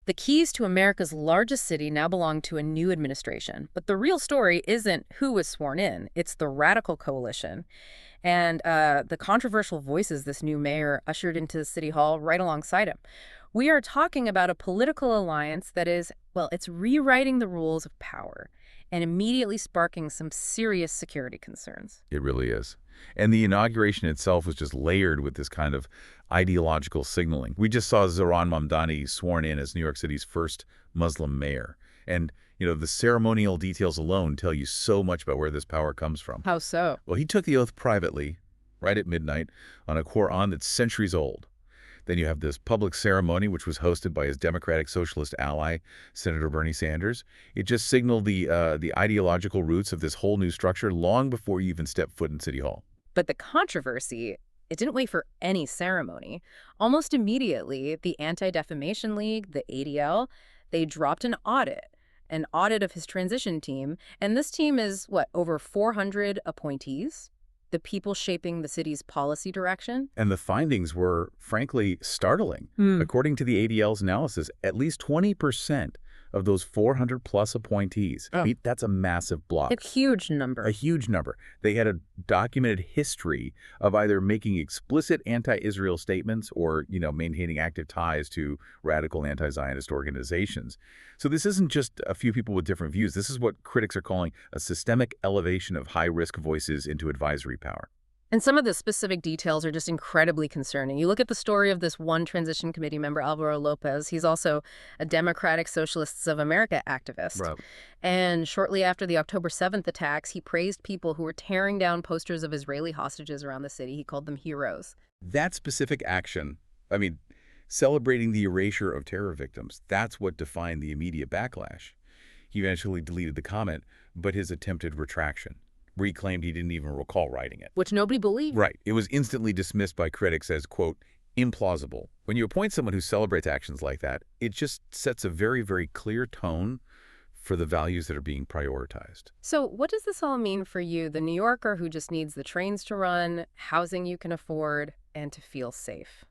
The keys to America's largest city now belong to a new administration. But the real story isn't who was sworn in, it's the radical coalition. And the controversial voices this new mayor ushered into City Hall right alongside him. We are talking about a political alliance that is, well, it's rewriting the rules of power and immediately sparking some serious security concerns. It really is. And the inauguration itself was just layered with this kind of ideological signaling. We just saw Zohran Mamdani sworn in as New York City's first Muslim mayor. And, the ceremonial details alone tell you so much about where this power comes from. How so? Well, he took the oath privately, right at midnight, on a Quran that's centuries old. Then you have this public ceremony, which was hosted by his Democratic Socialist ally, Senator Bernie Sanders. It just signaled the ideological roots of this whole new structure long before you even stepped foot in City Hall. But the controversy, it didn't wait for any ceremony. Almost immediately, the Anti-Defamation League, the ADL, they dropped an audit of his transition team. And this team is, over 400 appointees? The people shaping the city's policy direction? And the findings were, frankly, startling. According to the ADL's analysis, at least 20% of those 400-plus appointees, that's a massive block. A huge number. A huge number. They had a documented history of either making explicit anti-Israel statements or, maintaining active ties to radical anti-Zionist organizations. So this isn't just a few people with different views. This is what critics are calling a systemic elevation of high-risk voices into advisory power. And some of the specific details are just incredibly concerning. You look at the story of this one transition committee member, Alvaro Lopez. He's also a Democratic Socialists of America activist. Right. And shortly after the October 7th attacks, he praised people who were tearing down posters of Israeli hostages around the city. He called them heroes. That specific action, celebrating the erasure of terror victims, that's what defined the immediate backlash. He eventually deleted the comment, but his attempted retraction, where he claimed he didn't even recall writing it. Which nobody believed. Right. It was instantly dismissed by critics as, quote, implausible. When you appoint someone who celebrates actions like that, it just sets a very, very clear tone for the values that are being prioritized. So what does this all mean for you, the New Yorker who just needs the trains to run, housing you can afford, and to feel safe?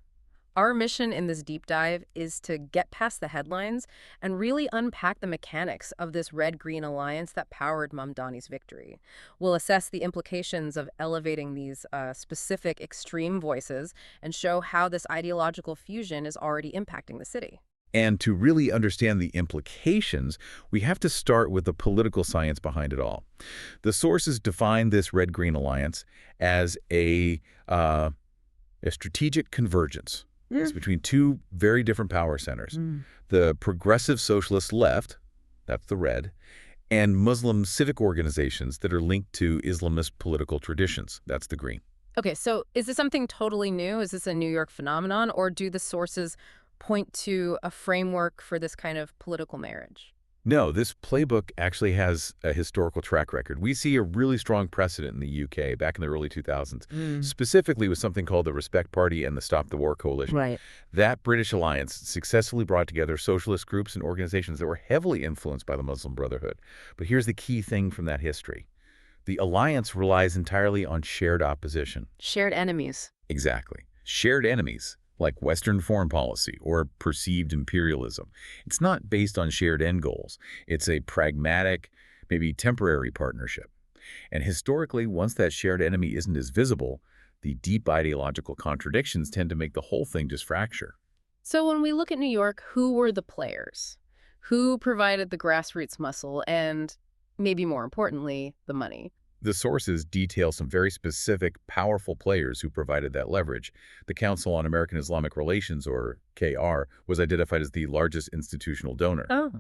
Our mission in this deep dive is to get past the headlines and really unpack the mechanics of this red-green alliance that powered Mamdani's victory. We'll assess the implications of elevating these specific extreme voices and show how this ideological fusion is already impacting the city. And to really understand the implications, we have to start with the political science behind it all. The sources define this red-green alliance as a strategic convergence. It's between two very different power centers. The progressive socialist left, that's the red, and Muslim civic organizations that are linked to Islamist political traditions, that's the green. Okay, so is this something totally new? Is this a New York phenomenon, or do the sources point to a framework for this kind of political marriage? No, this playbook actually has a historical track record. We see a really strong precedent in the UK back in the early 2000s, specifically with something called the Respect Party and the Stop the War Coalition. Right. That British alliance successfully brought together socialist groups and organizations that were heavily influenced by the Muslim Brotherhood. But here's the key thing from that history. The alliance relies entirely on shared opposition. Shared enemies. Exactly. Shared enemies, like Western foreign policy or perceived imperialism. It's not based on shared end goals. It's a pragmatic, maybe temporary partnership. And historically, once that shared enemy isn't as visible, the deep ideological contradictions tend to make the whole thing just fracture. So when we look at New York, who were the players? Who provided the grassroots muscle and, maybe more importantly, the money? The sources detail some very specific, powerful players who provided that leverage. The Council on American Islamic Relations, or KR, was identified as the largest institutional donor. Oh.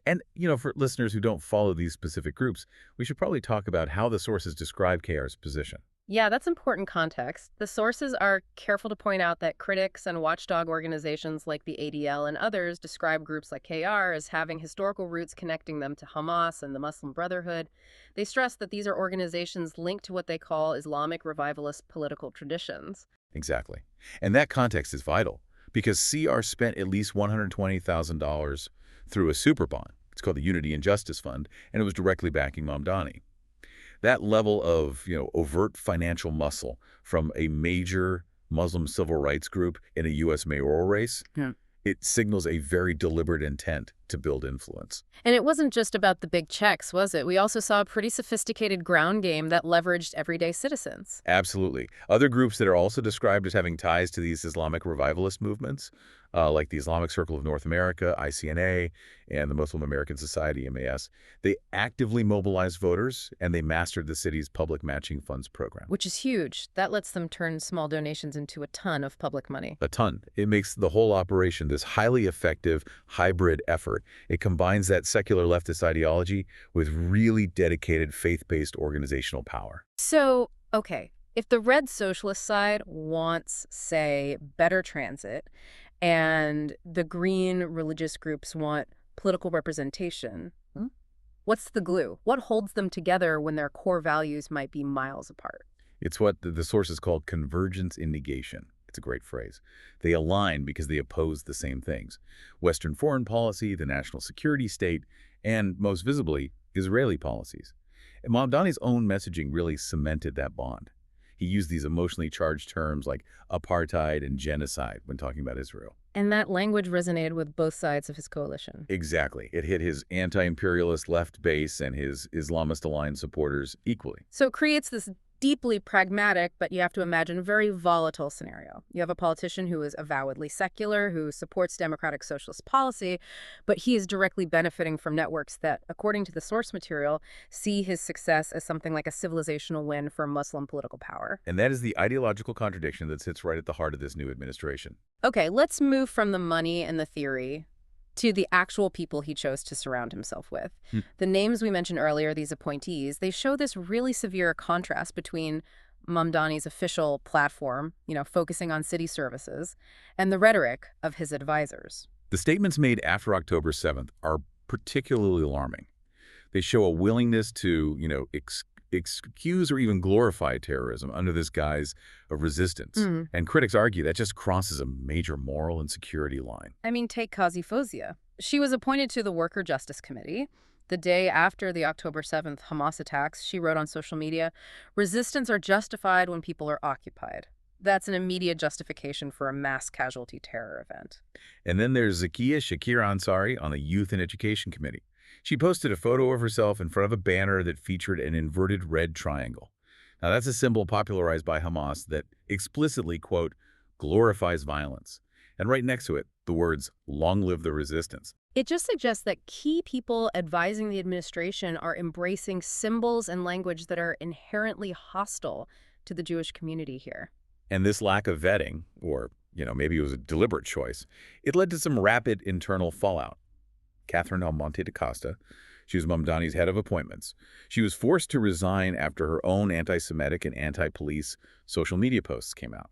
And, for listeners who don't follow these specific groups, we should probably talk about how the sources describe KR's position. Yeah, that's important context. The sources are careful to point out that critics and watchdog organizations like the ADL and others describe groups like KR as having historical roots connecting them to Hamas and the Muslim Brotherhood. They stress that these are organizations linked to what they call Islamic revivalist political traditions. Exactly. And that context is vital because CR spent at least $120,000 through a super bond. It's called the Unity and Justice Fund, and it was directly backing Mamdani. That level of, overt financial muscle from a major Muslim civil rights group in a U.S. mayoral race, It signals a very deliberate intent to build influence. And it wasn't just about the big checks, was it? We also saw a pretty sophisticated ground game that leveraged everyday citizens. Absolutely. Other groups that are also described as having ties to these Islamic revivalist movements, like the Islamic Circle of North America, ICNA, and the Muslim American Society, MAS, they actively mobilized voters, and they mastered the city's public matching funds program. Which is huge. That lets them turn small donations into a ton of public money. A ton. It makes the whole operation this highly effective hybrid effort. It combines that secular leftist ideology with really dedicated faith-based organizational power. So, okay, if the red socialist side wants, say, better transit, and the green religious groups want political representation, what's the glue? What holds them together when their core values might be miles apart? It's what the sources call convergence in negation. It's a great phrase. They align because they oppose the same things. Western foreign policy, the national security state, and, most visibly, Israeli policies. And Mamdani's own messaging really cemented that bond. He used these emotionally charged terms like apartheid and genocide when talking about Israel. And that language resonated with both sides of his coalition. Exactly. It hit his anti-imperialist left base and his Islamist-aligned supporters equally. So it creates this deeply pragmatic, but you have to imagine, very volatile scenario. You have a politician who is avowedly secular, who supports democratic socialist policy, but he is directly benefiting from networks that, according to the source material, see his success as something like a civilizational win for Muslim political power. And that is the ideological contradiction that sits right at the heart of this new administration. Okay, let's move from the money and the theory to the actual people he chose to surround himself with. The names we mentioned earlier, these appointees, they show this really severe contrast between Mamdani's official platform, focusing on city services, and the rhetoric of his advisors. The statements made after October 7th are particularly alarming. They show a willingness to, excuse or even glorify terrorism under this guise of resistance. And critics argue that just crosses a major moral and security line. I mean, take Kazi Fozia. She was appointed to the Worker Justice Committee. The day after the October 7th Hamas attacks, she wrote on social media, "Resistance are justified when people are occupied." That's an immediate justification for a mass casualty terror event. And then there's Zakiya Shakir Ansari on the Youth and Education Committee. She posted a photo of herself in front of a banner that featured an inverted red triangle. Now, that's a symbol popularized by Hamas that explicitly, quote, glorifies violence. And right next to it, the words, "Long live the resistance." It just suggests that key people advising the administration are embracing symbols and language that are inherently hostile to the Jewish community here. And this lack of vetting, or, maybe it was a deliberate choice, it led to some rapid internal fallout. Catherine Almonte da Costa, she was Mamdani's head of appointments. She was forced to resign after her own anti-Semitic and anti-police social media posts came out.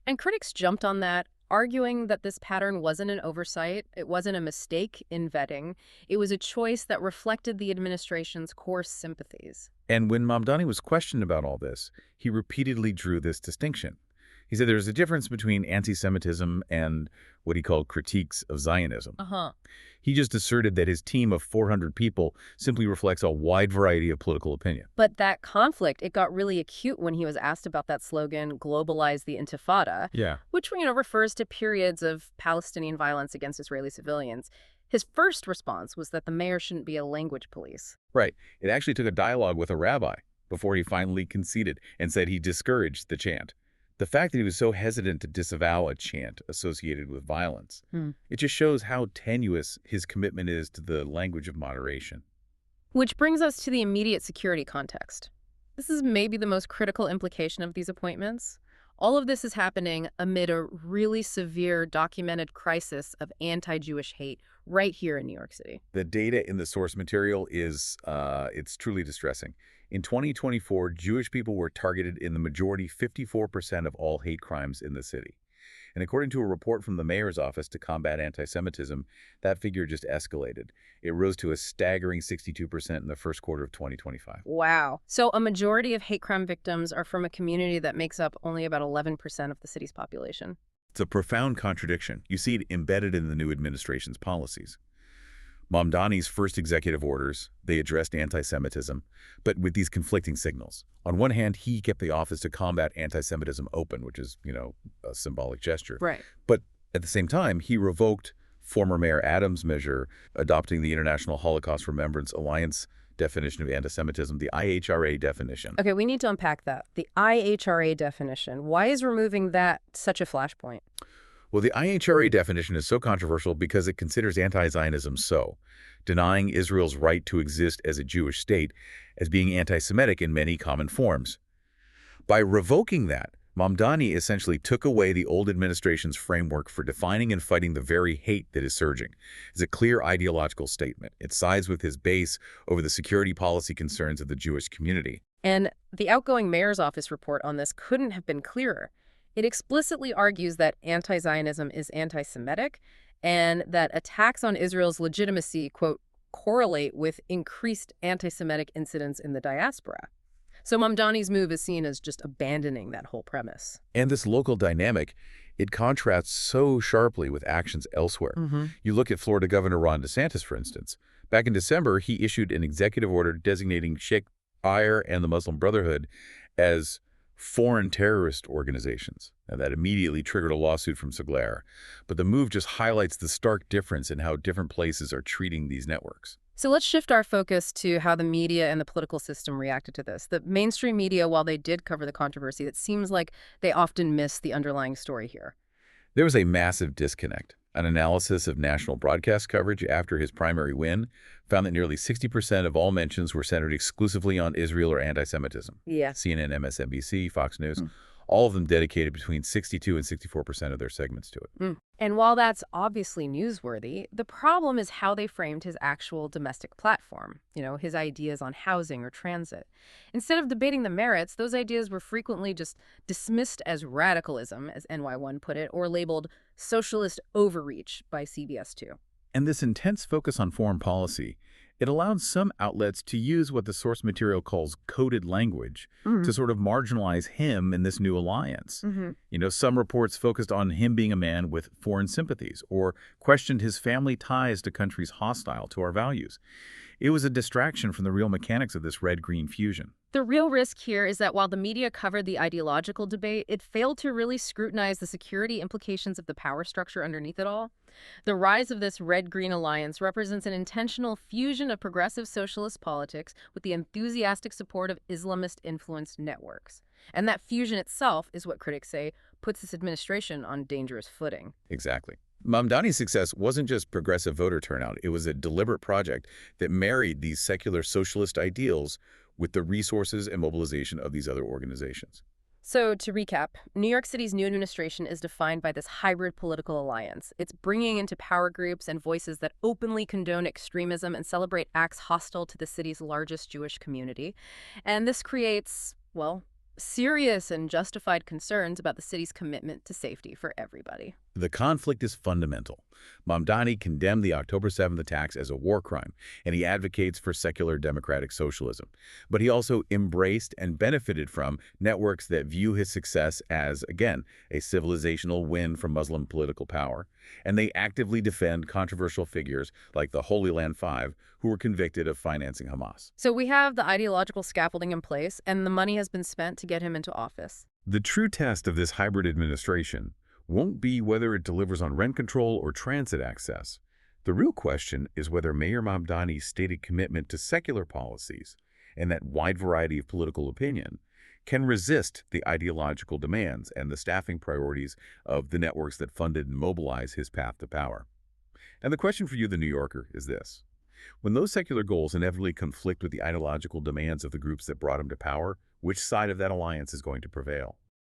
And critics jumped on that, arguing that this pattern wasn't an oversight, it wasn't a mistake in vetting, it was a choice that reflected the administration's core sympathies. And when Mamdani was questioned about all this, he repeatedly drew this distinction. He said there's a difference between anti-Semitism and what he called critiques of Zionism. He just asserted that his team of 400 people simply reflects a wide variety of political opinion. But that conflict, it got really acute when he was asked about that slogan, "Globalize the Intifada," which, refers to periods of Palestinian violence against Israeli civilians. His first response was that the mayor shouldn't be a language police. Right. It actually took a dialogue with a rabbi before he finally conceded and said he discouraged the chant. The fact that he was so hesitant to disavow a chant associated with violence, it just shows how tenuous his commitment is to the language of moderation. Which brings us to the immediate security context. This is maybe the most critical implication of these appointments. All of this is happening amid a really severe documented crisis of anti-Jewish hate right here in New York City. The data in the source material is, it's truly distressing. In 2024, Jewish people were targeted in the majority 54% of all hate crimes in the city. And according to a report from the mayor's office to combat anti-Semitism, that figure just escalated. It rose to a staggering 62% in the first quarter of 2025. Wow. So a majority of hate crime victims are from a community that makes up only about 11% of the city's population. It's a profound contradiction. You see it embedded in the new administration's policies. Mamdani's first executive orders, they addressed anti-Semitism, but with these conflicting signals. On one hand, he kept the office to combat anti-Semitism open, which is, a symbolic gesture. Right. But At the same time, he revoked former Mayor Adams' measure adopting the International Holocaust Remembrance Alliance definition of antisemitism, the IHRA definition. Okay, we need to unpack that. The IHRA definition. Why is removing that such a flashpoint? Well, the IHRA definition is so controversial because it considers anti-Zionism so, denying Israel's right to exist as a Jewish state as being anti-Semitic in many common forms. By revoking that, Mamdani essentially took away the old administration's framework for defining and fighting the very hate that is surging. It's a clear ideological statement. It sides with his base over the security policy concerns of the Jewish community. And the outgoing mayor's office report on this couldn't have been clearer. It explicitly argues that anti-Zionism is anti-Semitic and that attacks on Israel's legitimacy, quote, correlate with increased anti-Semitic incidents in the diaspora. So Mamdani's move is seen as just abandoning that whole premise. And this local dynamic, it contrasts so sharply with actions elsewhere. You look at Florida Governor Ron DeSantis, for instance. Back in December, he issued an executive order designating Sheikh Zayed and the Muslim Brotherhood as foreign terrorist organizations. Now, that immediately triggered a lawsuit from Segler. But the move just highlights the stark difference in how different places are treating these networks. So let's shift our focus to how the media and the political system reacted to this. The mainstream media, while they did cover the controversy, it seems like they often miss the underlying story here. There was a massive disconnect. An analysis of national broadcast coverage after his primary win found that nearly 60% of all mentions were centered exclusively on Israel or anti-Semitism. Yeah. CNN, MSNBC, Fox News, all of them dedicated between 62 and 64% of their segments to it. And while that's obviously newsworthy, the problem is how they framed his actual domestic platform, his ideas on housing or transit. Instead of debating the merits, those ideas were frequently just dismissed as radicalism, as NY1 put it, or labeled socialist overreach by CBS 2. And this intense focus on foreign policy, it allowed some outlets to use what the source material calls coded language to sort of marginalize him in this new alliance. Some reports focused on him being a man with foreign sympathies or questioned his family ties to countries hostile to our values. It was a distraction from the real mechanics of this red-green fusion. The real risk here is that while the media covered the ideological debate, it failed to really scrutinize the security implications of the power structure underneath it all. The rise of this red-green alliance represents an intentional fusion of progressive socialist politics with the enthusiastic support of Islamist-influenced networks. And that fusion itself is what critics say puts this administration on dangerous footing. Exactly. Mamdani's success wasn't just progressive voter turnout. It was a deliberate project that married these secular socialist ideals with the resources and mobilization of these other organizations. So to recap, New York City's new administration is defined by this hybrid political alliance. It's bringing into power groups and voices that openly condone extremism and celebrate acts hostile to the city's largest Jewish community. And this creates, serious and justified concerns about the city's commitment to safety for everybody. The conflict is fundamental. Mamdani condemned the October 7th attacks as a war crime, and he advocates for secular democratic socialism. But he also embraced and benefited from networks that view his success as, again, a civilizational win for Muslim political power. And they actively defend controversial figures like the Holy Land Five, who were convicted of financing Hamas. So we have the ideological scaffolding in place, and the money has been spent to get him into office. The true test of this hybrid administration won't be whether it delivers on rent control or transit access. The real question is whether Mayor Mamdani's stated commitment to secular policies and that wide variety of political opinion can resist the ideological demands and the staffing priorities of the networks that funded and mobilized his path to power. And the question for you, the New Yorker, is this. When those secular goals inevitably conflict with the ideological demands of the groups that brought him to power, which side of that alliance is going to prevail?